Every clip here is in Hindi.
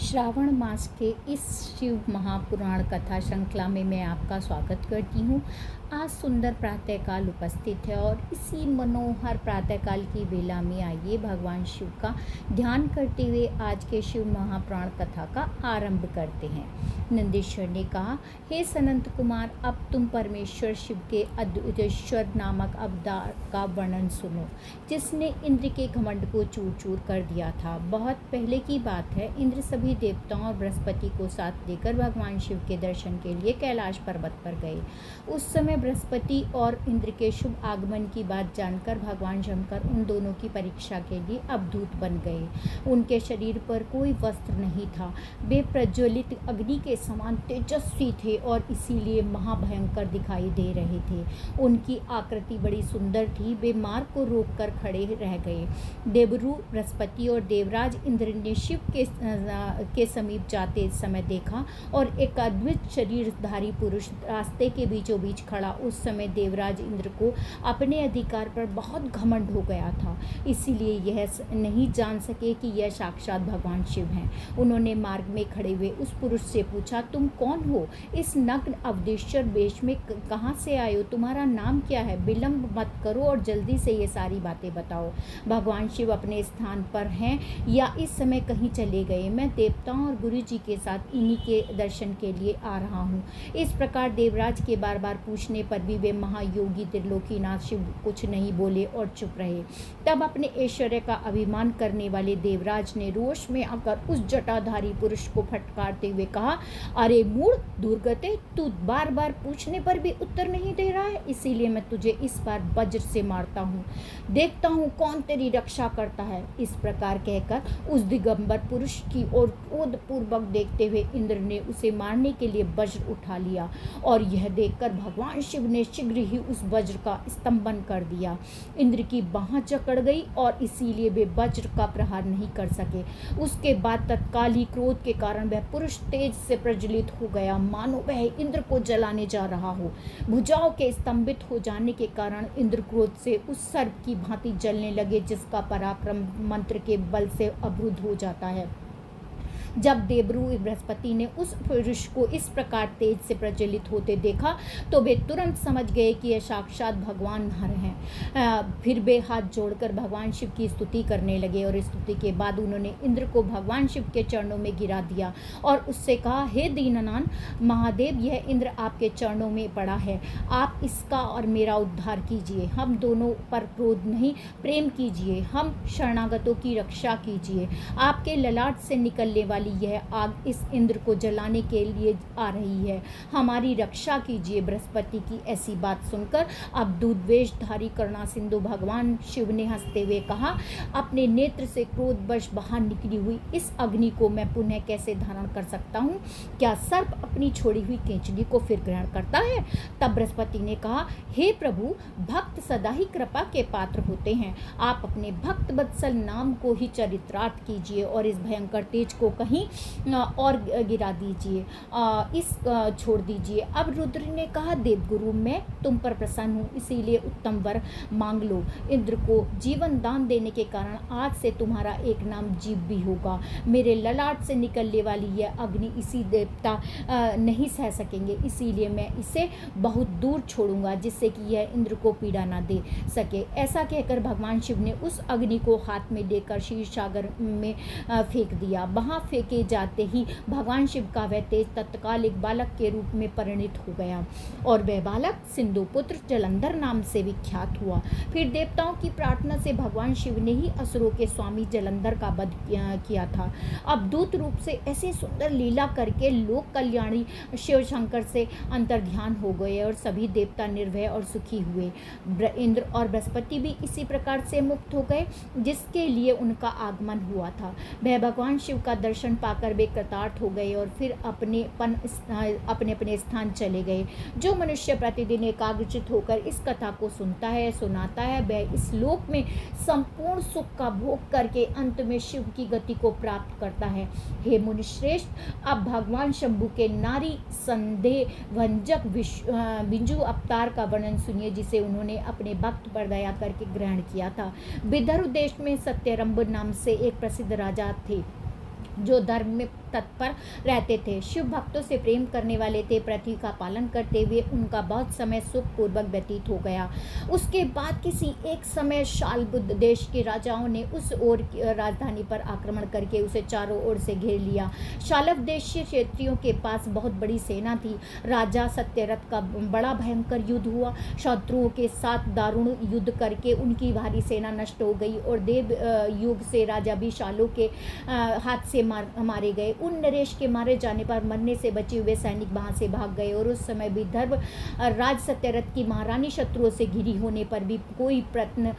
श्रावण मास के इस शिव महापुराण कथा श्रृंखला में मैं आपका स्वागत करती हूँ। आज सुंदर प्रातःकाल उपस्थित है और इसी मनोहर प्रातःकाल की बेला में आइए भगवान शिव का ध्यान करते हुए आज के शिव महापुराण कथा का आरंभ करते हैं। नंदीश्वर ने कहा, हे सनंत कुमार, अब तुम परमेश्वर शिव के अद्वैतेश्वर नामक अवतार का वर्णन सुनो, जिसने इंद्र के घमंड को चूर चूर कर दिया था। बहुत पहले की बात है, इंद्र सभी देवताओं और बृहस्पति को साथ लेकर भगवान शिव के दर्शन के लिए कैलाश पर्वत पर गए। उस समय बृहस्पति और इंद्र के शुभ आगमन की बात जानकर भगवान शंकर उन दोनों की परीक्षा के लिए अवधूत बन गए। उनके शरीर पर कोई वस्त्र नहीं था, वे प्रज्वलित अग्नि के समान तेजस्वी थे और इसीलिए महाभयंकर दिखाई दे रहे थे। उनकी आकृति बड़ी सुंदर थी। वे मार्ग को रोककर खड़े रह गए। देवरु बृहस्पति और देवराज इंद्र ने शिव के समीप जाते समय देखा और एक अद्भुत शरीरधारी पुरुष रास्ते के बीचों बीच खड़ा। उस समय देवराज इंद्र को अपने अधिकार पर बहुत घमंड हो गया था, इसीलिए यह नहीं जान सके कि यह साक्षात भगवान शिव हैं। उन्होंने मार्ग में खड़े हुए उस पुरुष से पूछा, तुम कौन हो? इस नग्न अवधेश्वर वेश में कहाँ से आए हो? तुम्हारा नाम क्या है? विलंब मत करो और जल्दी से ये सारी बातें बताओ। भगवान शिव अपने स्थान पर हैं या इस समय कहीं चले गए? मैं देवताओं और गुरु जी के साथ इन्हीं के दर्शन के लिए आ रहा हूँ। इस प्रकार देवराज के बार बार पूछने पर भी वे महायोगी त्रिलोकीनाथ शिव कुछ नहीं बोले और चुप रहे। तब अपने ऐश्वर्य का अभिमान करने वाले देवराज ने रोष में आकर उस जटाधारी पुरुष को फटकारते हुए कहा, अरे मूढ़ दुर्गते, तू बार बार पूछने पर भी उत्तर नहीं दे रहा है, इसीलिए मैं तुझे इस बार वज्र से मारता हूँ। देखता हूँ कौन तेरी रक्षा करता है। इस प्रकार कहकर उस दिगंबर पुरुष की ओर क्रोधपूर्वक देखते हुए इंद्र ने उसे मारने के लिए वज्र उठा लिया और यह देखकर भगवान शिव ने शीघ्र ही उस वज्र का स्तंभन कर दिया। इंद्र की बाह जकड़ गई और इसीलिए वे वज्र का प्रहार नहीं कर सके। उसके बाद तत्काल ही क्रोध के कारण वह पुरुष तेज से प्रज्वलित हो गया, मानो वह इंद्र को जलाने जा रहा हो। भुजाओं के स्तंभित हो जाने के कारण इंद्र क्रोध से उस सर्प की भांति जलने लगे, जिसका पराक्रम मंत्र के बल से अवरुद्ध हो जाता है। जब देवरु बृहस्पति ने उस पुरुष को इस प्रकार तेज से प्रज्वलित होते देखा तो वे तुरंत समझ गए कि यह साक्षात भगवान हर हैं। फिर वे हाथ जोड़कर भगवान शिव की स्तुति करने लगे और स्तुति के बाद उन्होंने इंद्र को भगवान शिव के चरणों में गिरा दिया और उससे कहा, हे दीननाथ महादेव, यह इंद्र आपके चरणों में पड़ा है, आप इसका और मेरा उद्धार कीजिए। हम दोनों पर क्रोध नहीं, प्रेम कीजिए, हम शरणागतों की रक्षा कीजिए। आपके ललाट से निकलने वाली यह आग इस इंद्र को जलाने के लिए आ रही है, हमारी रक्षा कीजिए। बृहस्पति की ऐसी बात सुनकर अवधूत वेशधारी करुणा सिंधु भगवान शिव ने हंसते हुए कहा, अपने नेत्र से क्रोधवश बाहर निकली हुई इस अग्नि को मैं पुनः कैसे धारण कर सकता हूँ? क्या सर्प अपनी छोड़ी हुई केंचुली को फिर ग्रहण करता है? तब बृहस्पति ने कहा, हे प्रभु, भक्त सदा ही कृपा के पात्र होते हैं, आप अपने भक्त वत्सल नाम को ही चरितार्थ कीजिए और इस भयंकर तेज को कहीं और गिरा दीजिए, छोड़ दीजिए। अब रुद्र ने कहा, देवगुरु, मैं तुम पर प्रसन्न हूँ, इसीलिए उत्तम वर मांग लो। इंद्र को जीवन दान देने के कारण आज से तुम्हारा एक नाम जीव भी होगा। मेरे ललाट से निकलने वाली यह अग्नि इसी देवता नहीं सह सकेंगे, इसीलिए मैं इसे बहुत दूर छोड़ूंगा, जिससे कि यह इंद्र को पीड़ा ना दे सके। ऐसा कहकर भगवान शिव ने उस अग्नि को हाथ में लेकर क्षीर सागर में फेंक दिया। वहां फेंके जाते ही भगवान शिव का वह तेज तत्काल एक बालक के रूप में परिणित हो गया और वह बालक सिंधुपुत्र जलंधर नाम से विख्यात हुआ। फिर देवताओं की प्रार्थना से भगवान शिव ने ही असुरों के स्वामी जलंधर का वध किया था। अब दूत रूप से ऐसी सुंदर लीला करके लोक कल्याणी शिव शंकर से अंतर्ध्यान हो गए और सभी देवता निर्भय और सुखी हुए। इंद्र और बृहस्पति भी इसी प्रकार से मुक्त हो गए जिसके लिए उनका आगमन हुआ था। वह भगवान शिव का दर्शन पाकर वे कृतार्थ हो गए और फिर अपने अपने स्थान चले गए। जो मनुष्य प्रतिदिन एकाग्रचित होकर इस कथा को सुनता है, सुनाता है, वह इस लोक में संपूर्ण सुख का भोग करके अंत में शिव की गति को प्राप्त करता है। हे मुनिश्रेष्ठ, अब भगवान शंभु के नारी संदेह भंजक बिंजु अवतार का वर्णन सुनिए, जिसे उन्होंने अपने भक्त पर दया करके ग्रहण किया था। विदर्भ देश में सत्यरंभ नाम से एक प्रसिद्ध राजा थे, जो धर्म में तत्पर रहते थे। शिव भक्तों से प्रेम करने वाले थे। पृथ्वी का पालन करते हुए उनका बहुत समय सुखपूर्वक व्यतीत हो गया। उसके बाद किसी एक समय शाल्ब देश के राजाओं ने उस ओर राजधानी पर आक्रमण करके उसे चारों ओर से घेर लिया। शाल्ब देश क्षेत्रियों के पास बहुत बड़ी सेना थी। राजा सत्यरथ का बड़ा भयंकर युद्ध हुआ। शत्रुओं के साथ दारुण युद्ध करके उनकी भारी सेना नष्ट हो गई और देव युग से राजा भी शालों के हाथ से मारे गए। उन नरेश के मारे जाने पर मरने से बचे हुए सैनिक वहां से भाग गए और उस समय भी धर्म राज सत्यरथ की महारानी शत्रुओं से घिरी होने पर भी कोई प्रयत्न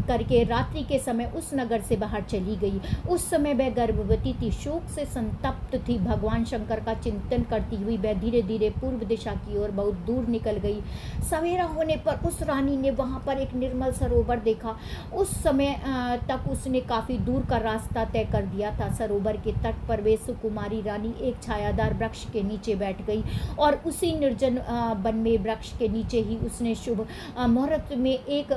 करके रात्रि के समय उस नगर से बाहर चली गई। उस समय वह गर्भवती थी, शोक से संतप्त थी। भगवान शंकर का चिंतन करती हुई वह धीरे धीरे पूर्व दिशा की ओर बहुत दूर निकल गई। सवेरा होने पर उस रानी ने वहां पर एक निर्मल सरोवर देखा। उस समय तक उसने काफी दूर का रास्ता तय कर दिया था। सरोवर के तट पर वे सुकुमारी रानी एक छायादार वृक्ष के नीचे बैठ गई और उसी निर्जन वन में वृक्ष के नीचे ही उसने शुभ मुहूर्त में एक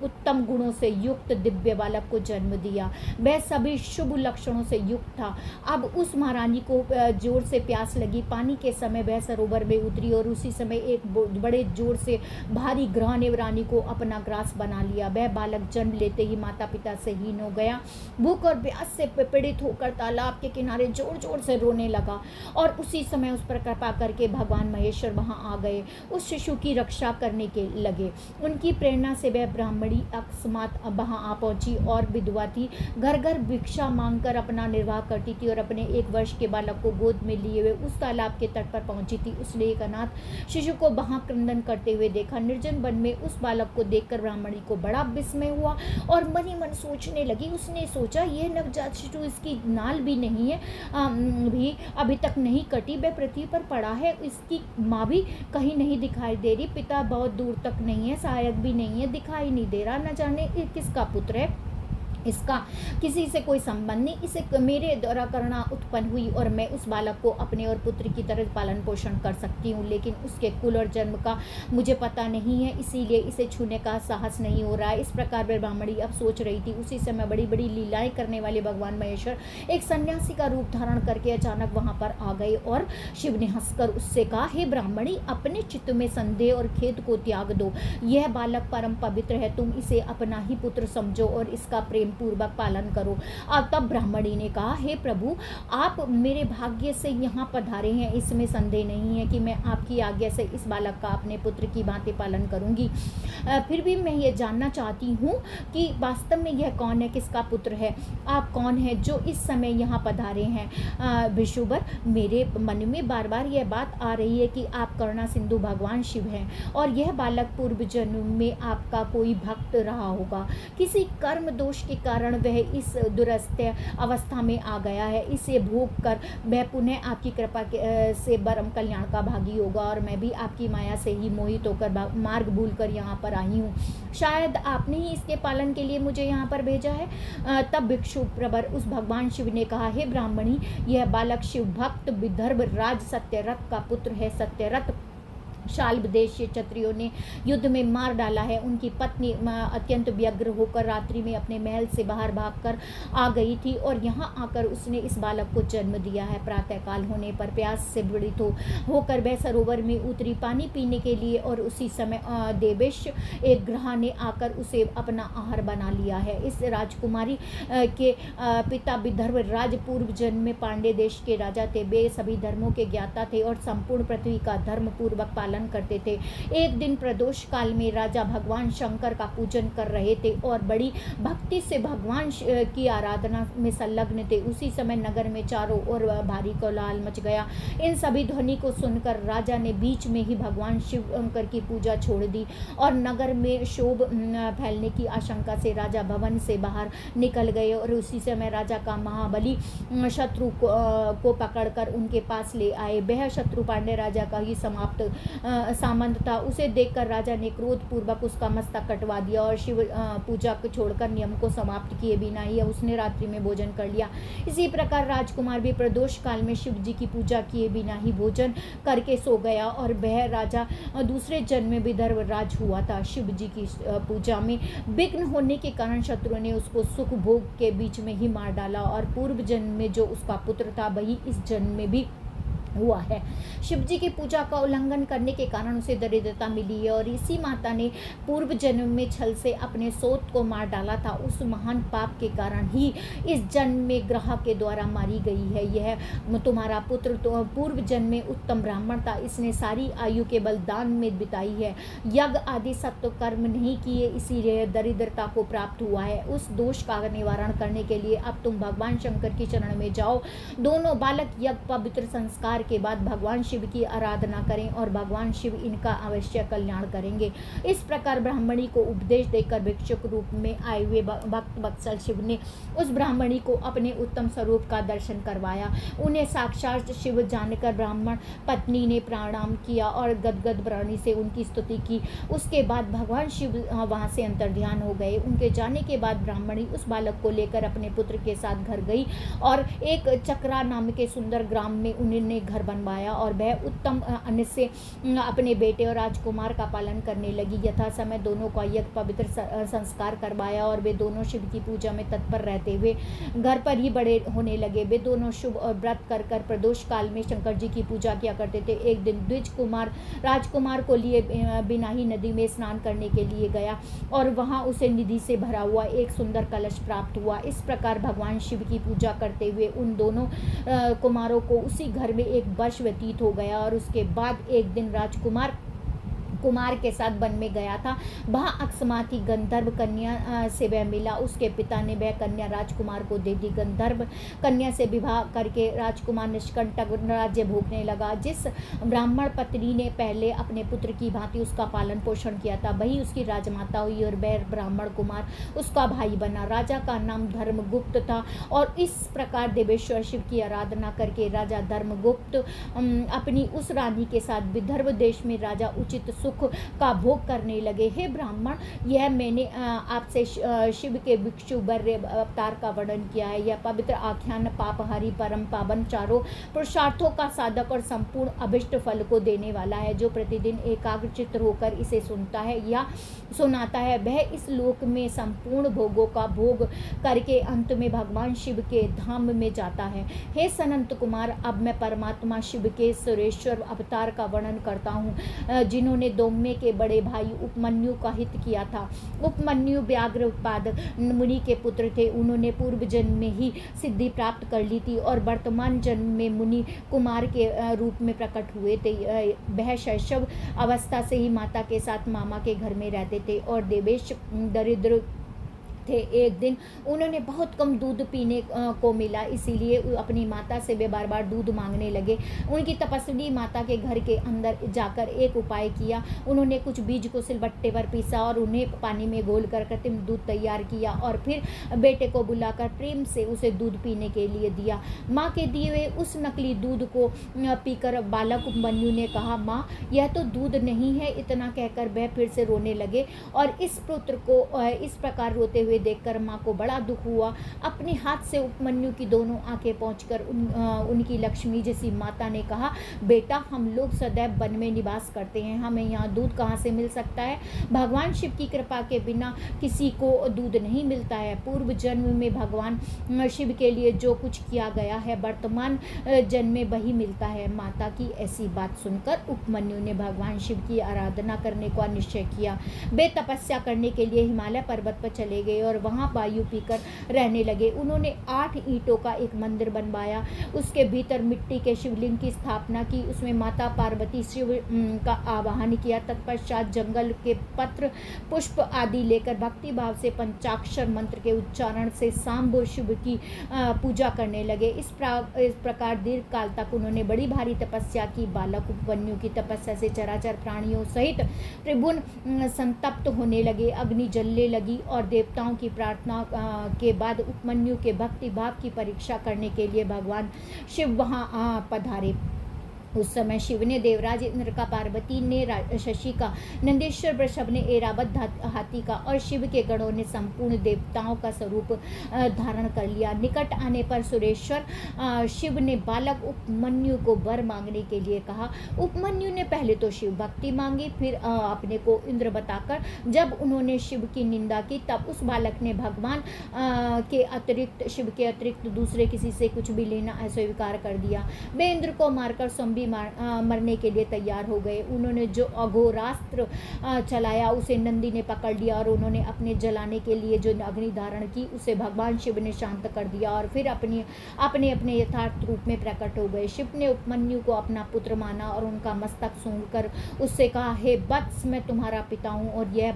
उत्तम गुणों से युक्त दिव्य बालक को जन्म दिया। वह सभी शुभ लक्षणों से युक्त था। अब उस महारानी को जोर से प्यास लगी। पानी के समय वह सरोवर में उतरी और उसी समय एक बड़े जोर से भारी ग्रह ने रानी को अपना ग्रास बना लिया। वह बालक जन्म लेते ही माता पिता से हीन हो गया। भूख और प्यास से पीड़ित होकर तालाब के किनारे जोर जोर से रोने लगा और उसी समय उस पर कृपा करके भगवान महेश्वर वहां आ गए। उस शिशु की रक्षा करने के लगे। उनकी प्रेरणा से वह ब्राह्मणी अकस्मात वहां आ पहुंची और विधवा थी। घर घर भिक्षा मांगकर अपना निर्वाह करती थी और अपने 1 वर्ष के बालक को गोद में लिए हुए उस तालाब के तट पर पहुंची थी। उसने एक अनाथ शिशु को वहां क्रंदन करते हुए देखा। निर्जन वन में उस बालक को देखकर ब्राह्मणी को बड़ा विस्मय हुआ और मन ही मन सोचने लगी। उसने सोचा, यह नवजात शिशु, इसकी नाल भी नहीं है, भी अभी तक नहीं कटी, वह पृथ्वी पर पड़ा है। इसकी माँ भी कहीं नहीं दिखाई दे रही, पिता बहुत दूर तक नहीं है, सहायक भी नहीं है, दिखाई नहीं दे रहा। न जाने किसका पुत्र है, इसका किसी से कोई संबंध नहीं। इसे मेरे द्वारा करुणा उत्पन्न हुई और मैं उस बालक को अपने और पुत्र की तरह पालन पोषण कर सकती हूँ, लेकिन उसके कुल और जन्म का मुझे पता नहीं है, इसीलिए इसे छूने का साहस नहीं हो रहा है। इस प्रकार वह ब्राह्मणी अब सोच रही थी। उसी समय बड़ी बड़ी लीलाएं करने वाले भगवान महेश्वर एक सन्यासी का रूप धारण करके अचानक वहां पर आ गए और शिव ने हंसकर उससे कहा, हे ब्राह्मणी, अपने चित्त में संदेह और खेद को त्याग दो। यह बालक परम पवित्र है, तुम इसे अपना ही पुत्र समझो और इसका प्रेम पूर्वक पालन करो। अब तब ब्राह्मणी ने कहा, हे प्रभु, आप मेरे भाग्य से यहाँ पधारे हैं, इसमें संदेह नहीं है कि मैं आपकी आज्ञा से इस बालक का अपने पुत्र की भांति पालन करूंगी। फिर भी मैं ये जानना चाहती हूँ कि वास्तव में यह कौन है, किसका पुत्र है, आप कौन है जो इस समय यहाँ पधारे हैं। विशुबर, मेरे मन में बार बार यह बात आ रही है कि आप करुणा सिंधु भगवान शिव हैं और यह बालक पूर्व जन्म में आपका कोई भक्त रहा होगा। किसी कर्म दोष के कारण वह इस दुरस्त अवस्था में आ गया है। इसे भोग कर वह पुनः आपकी कृपा से परम कल्याण का भागी होगा और मैं भी आपकी माया से ही मोहित होकर मार्ग भूलकर यहाँ पर आई हूँ। शायद आपने ही इसके पालन के लिए मुझे यहाँ पर भेजा है। तब भिक्षु प्रवर उस भगवान शिव ने कहा, हे ब्राह्मणी, यह बालक शिव भक्त विदर्भ राज सत्यरथ का पुत्र है। सत्यरथ शाल्ब देश के क्षत्रियों ने युद्ध में मार डाला है। उनकी पत्नी अत्यंत व्यग्र होकर रात्रि में अपने महल से बाहर भागकर आ गई थी और यहाँ आकर उसने इस बालक को जन्म दिया है। प्रातःकाल होने पर प्यास से पीड़ित होकर वह सरोवर में उतरी पानी पीने के लिए और उसी समय देवेश एक ग्रह ने आकर उसे अपना आहार बना लिया है। इस राजकुमारी के पिता विदर्भ राज पूर्व जन्म में पांडे देश के राजा थे। वे सभी धर्मों के ज्ञाता थे और संपूर्ण पृथ्वी का धर्म पूर्वक पालन करते थे। एक दिन प्रदोष काल में राजा भगवान शंकर का पूजन कर रहे थे और बड़ी भक्ति से भगवान की आराधना में संलग्न थे। उसी समय नगर में चारों ओर भारी कोलाहल मच गया। इन सभी ध्वनि को सुनकर राजा ने बीच में ही भगवान शंकर की पूजा छोड़ दी और नगर में शोभ फैलने की आशंका से राजा भवन से बाहर निकल गए और उसी समय राजा का महाबली शत्रु को पकड़कर उनके पास ले आए। वह शत्रु पांडे राजा का ही समाप्त सामंत था, उसे देखकर राजा ने क्रोध पूर्वक उसका मस्तक कटवा दिया और शिव पूजा को छोड़कर नियम को समाप्त किए बिना ही उसने रात्रि में भोजन कर लिया। इसी प्रकार राजकुमार भी प्रदोष काल में शिव जी की पूजा किए बिना ही भोजन करके सो गया और वह राजा दूसरे जन्म में विदर्भ राज हुआ था। शिव जी की पूजा में विघ्न होने के कारण शत्रु ने उसको सुख भोग के बीच में ही मार डाला और पूर्व जन्म में जो उसका पुत्र था वही इस जन्म में भी हुआ है। शिव जी की पूजा का उल्लंघन करने के कारण उसे दरिद्रता मिली है और इसी माता ने पूर्व जन्म में छल से अपने सोत को मार डाला था। उस महान पाप के कारण ही इस जन्म में ग्रह के द्वारा मारी गई है। यह तुम्हारा पुत्र तो पूर्व जन्म में उत्तम ब्राह्मण था, इसने सारी आयु के बलिदान में बिताई है, यज्ञ आदि सत्व कर्म नहीं किए, इसीलिए दरिद्रता को प्राप्त हुआ है। उस दोष का निवारण करने के लिए अब तुम भगवान शंकर की शरण में जाओ। दोनों बालक यज्ञ पवित्र संस्कार के बाद भगवान शिव की आराधना करें और भगवान शिव इनका अवश्य कल्याण करेंगे। इस प्रकार ब्राह्मणी को उपदेश देकर भिक्षुक रूप में आए हुए भक्त वत्सल शिव ने उस ब्राह्मणी को अपने उत्तम स्वरूप का दर्शन करवाया। उन्हें साक्षात शिव जानकर ब्राह्मण पत्नी ने प्रणाम किया और गदगद वाणी से उनकी स्तुति की। उसके बाद भगवान शिव वहां से अंतर्ध्यान हो गए। उनके जाने के बाद ब्राह्मणी उस बालक को लेकर अपने पुत्र के साथ घर गई और एक चक्रा नाम के सुंदर ग्राम में उन्होंने घर बनवाया और वह उत्तम अन्न से अपने बेटे और राजकुमार का पालन करने लगी। यथा समय दोनों का यज्ञ पवित्र संस्कार करवाया और वे दोनों शिव की पूजा में तत्पर रहते हुए घर पर ही बड़े होने लगे। वे दोनों शुभ और व्रत कर प्रदोष काल में शंकर जी की पूजा किया करते थे। एक दिन द्विज कुमार राजकुमार को लिए बिना ही नदी में स्नान करने के लिए गया और वहां उसे निधि से भरा हुआ एक सुंदर कलश प्राप्त हुआ। इस प्रकार भगवान शिव की पूजा करते हुए उन दोनों कुमारों को उसी घर में एक वर्ष व्यतीत हो गया और उसके बाद एक दिन राजकुमार के साथ वन में गया था। वहाँ अकस्माती गंधर्व कन्या से वह मिला। उसके पिता ने वह कन्या राजकुमार को दे दी। गंधर्व कन्या से विवाह करके राजकुमार निष्कंटक राज्य भोगने लगा। जिस ब्राह्मण पत्नी ने पहले अपने पुत्र की भांति उसका पालन पोषण किया था वही उसकी राजमाता हुई और वह ब्राह्मण कुमार उसका भाई बना। राजा का नाम धर्मगुप्त था और इस प्रकार देवेश्वर शिव की आराधना करके राजा धर्मगुप्त अपनी उस रानी के साथ विदर्भ देश में राजा उचित सुख का भोग करने लगे। हे ब्राह्मण, यह मैंने आपसे शिव के भिक्षु वर अवतार का वर्णन किया है। यह पवित्र आख्यान पापहारी परम पावन चारों पुरुषार्थों का साधक और संपूर्ण अभिष्ट फल को देने वाला है। जो प्रतिदिन एकाग्रचित्त होकर इसे सुनता है या सुनाता है वह इस लोक में संपूर्ण भोगों का भोग करके अंत में भगवान शिव के धाम में जाता है। हे सनंत कुमार, अब मैं परमात्मा शिव के सुरेश्वर अवतार का वर्णन करता हूँ, जिन्होंने दौम्य के बड़े भाई उपमन्यु का हित किया था। उपमन्यु व्याघ्र उत्पाद मुनि के पुत्र थे। उन्होंने पूर्व जन्म में ही सिद्धि प्राप्त कर ली थी और वर्तमान जन्म में मुनि कुमार के रूप में प्रकट हुए थे। वह शैशव अवस्था से ही माता के साथ मामा के घर में रहते थे और देवेश दरिद्र थे। एक दिन उन्होंने बहुत कम दूध पीने को मिला, इसीलिए अपनी माता से वे बार बार दूध मांगने लगे। उनकी तपस्वी माता के घर के अंदर जाकर एक उपाय किया। उन्होंने कुछ बीज को सिलबट्टे पर पीसा और उन्हें पानी में घोलकर कृत्रिम दूध तैयार किया और फिर बेटे को बुलाकर प्रेम से उसे दूध पीने के लिए दिया। माँ के दिए हुए उस नकली दूध को पीकर बालक उपमन्यु ने कहा, माँ, यह तो दूध नहीं है। इतना कहकर वह फिर से रोने लगे और इस पुत्र को इस प्रकार रोते हुए देखकर माँ को बड़ा दुख हुआ। अपने हाथ से उपमन्यु की दोनों आंखें पहुंचकर उनकी लक्ष्मी जैसी माता ने कहा, बेटा, हम लोग सदैव वन में निवास करते हैं, हमें यहाँ दूध कहाँ से मिल सकता है? भगवान शिव की कृपा के बिना किसी को दूध नहीं मिलता है। पूर्व जन्म में भगवान शिव के लिए जो कुछ किया गया है वर्तमान जन्म में वही मिलता है। माता की ऐसी बात सुनकर उपमन्यु ने भगवान शिव की आराधना करने का निश्चय किया। वे तपस्या करने के लिए हिमालय पर्वत पर चले गए और वहां वायु पीकर रहने लगे। उन्होंने 8 ईंटों का एक मंदिर बनवाया, उसके भीतर मिट्टी के शिवलिंग की स्थापना की, उसमें माता पार्वती शिव का आवाहन किया। तत्पश्चात जंगल के पत्र पुष्प आदि लेकर भक्ति भाव से पंचाक्षर मंत्र के उच्चारण से सांब शिव की पूजा करने लगे। इस प्रकार दीर्घ काल तक उन्होंने बड़ी भारी तपस्या की। बालक उपमन्यु की तपस्या से चराचर प्राणियों सहित त्रिभुवन संतप्त होने लगे, अग्नि जलने लगी और देवताओं की प्रार्थना के बाद उपमन्यु के भक्ति भाव की परीक्षा करने के लिए भगवान शिव वहां पधारे। उस समय शिव ने देवराज इंद्र का, पार्वती ने शशि का, नंदीश्वर वृषभ ने ऐरावत हाथी का और शिव के गणों ने संपूर्ण देवताओं का स्वरूप धारण कर लिया। निकट आने पर सुरेश्वर शिव ने बालक उपमन्यु को वर मांगने के लिए कहा। उपमन्यु ने पहले तो शिव भक्ति मांगी, फिर अपने को इंद्र बताकर जब उन्होंने शिव की निंदा की तब उस बालक ने भगवान के अतिरिक्त, शिव के अतिरिक्त दूसरे किसी से कुछ भी लेना अस्वीकार कर दिया। वे इंद्र को मारकर स्वयं भी मरने के लिए तैयार हो गए। उन्होंने जो अघोरास्त्र चलाया उसे नंदी ने पकड़ लिया और उन्होंने अपने जलाने के लिए जो अग्नि धारण की उसे भगवान शिव ने शांत कर दिया और फिर अपने अपने यथार्थ रूप में प्रकट हो गए। शिव ने उपमन्यु को अपना पुत्र माना और उनका मस्तक सूंघकर उससे कहा, हे वत्स, मैं तुम्हारा पिता हूँ और यह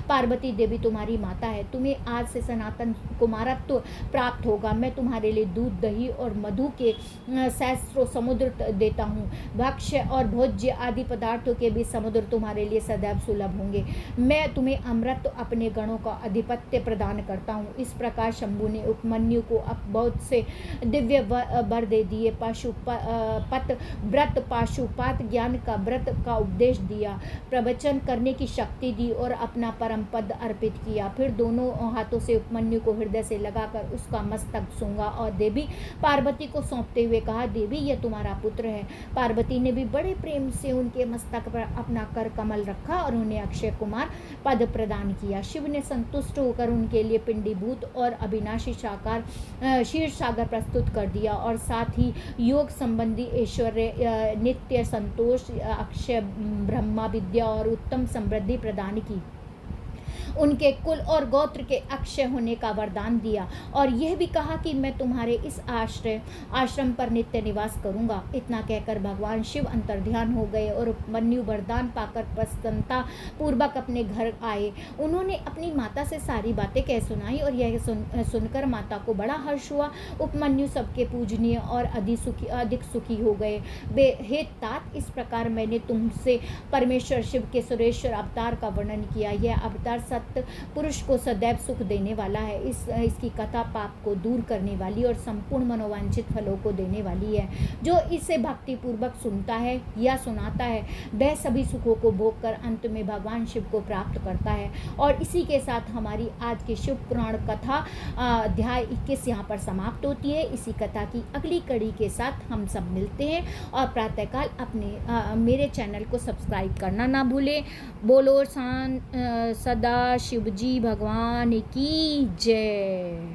पार्वती देवी तुम्हारी माता है। तुम्हें आज से सनातन कुमारत्व प्राप्त होगा। मैं तुम्हारे लिए दूध, दही और मधु के सहस्त्रों समुद्र देता हूँ। भक्ष्य और भोज्य आदि पदार्थों के भी समुद्र तुम्हारे लिए सदैव सुलभ होंगे। मैं तुम्हें अमृत अपने गणों का अधिपत्य प्रदान करता हूँ। इस प्रकार शंभु ने उपमन्यु को बहुत से दिव्य वर दे दिए। पाशुपत व्रत, पाशुपात ज्ञान का व्रत का उपदेश दिया, प्रवचन करने की शक्ति दी और अपना परम पद अर्पित किया। फिर दोनों हाथों से उपमन्यु को हृदय से लगाकर उसका मस्तक सूंघा और देवी पार्वती को सौंपते हुए कहा, देवी यह तुम्हारा पुत्र है। पार्वती ने भी बड़े प्रेम से उनके मस्तक पर अपना कर कमल रखा और उन्हें अक्षय कुमार पद प्रदान किया। शिव ने संतुष्ट होकर उनके लिए पिंडीभूत और अविनाशी साकार क्षीर सागर प्रस्तुत कर दिया और साथ ही योग संबंधी ऐश्वर्य, नित्य संतोष, अक्षय ब्रह्मा विद्या और उत्तम समृद्धि प्रदान की। उनके कुल और गोत्र के अक्षय होने का वरदान दिया और यह भी कहा कि मैं तुम्हारे इस आश्रम पर नित्य निवास करूंगा। इतना कहकर भगवान शिव अंतर्ध्यान हो गए और उपमन्यु वरदान पाकर प्रसन्नता पूर्वक अपने घर आए। उन्होंने अपनी माता से सारी बातें कह सुनाई और यह सुनकर माता को बड़ा हर्ष हुआ। उपमन्यु सबके पूजनीय और अधिक सुखी हो गए। हे तात, इस प्रकार मैंने तुमसे परमेश्वर शिव के सुरेश्वर अवतार का वर्णन किया। यह अवतार सत्य पुरुष को सदैव सुख देने वाला है। इसकी कथा पाप को दूर करने वाली और संपूर्ण मनोवांछित फलों को देने वाली है। जो इसे भक्ति पूर्वक सुनता है या सुनाता है वह सभी सुखों को भोग कर अंत में भगवान शिव को प्राप्त करता है। और इसी के साथ हमारी आज की शिव पुराण कथा अध्याय 21 यहाँ पर समाप्त होती है। इसी कथा की अगली कड़ी के साथ हम सब मिलते हैं और प्रातःकाल अपने मेरे चैनल को सब्सक्राइब करना ना भूलें। बोलो सदा शिवजी भगवान की जय।